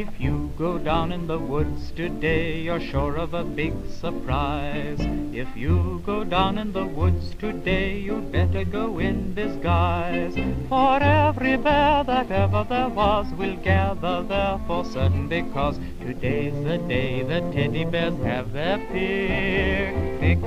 If you go down in the woods today, you're sure of a big surprise. If you go down in the woods today, you'd better go in disguise. For every bear that ever there was will gather there for certain, because today's the day the teddy bears have their picnic.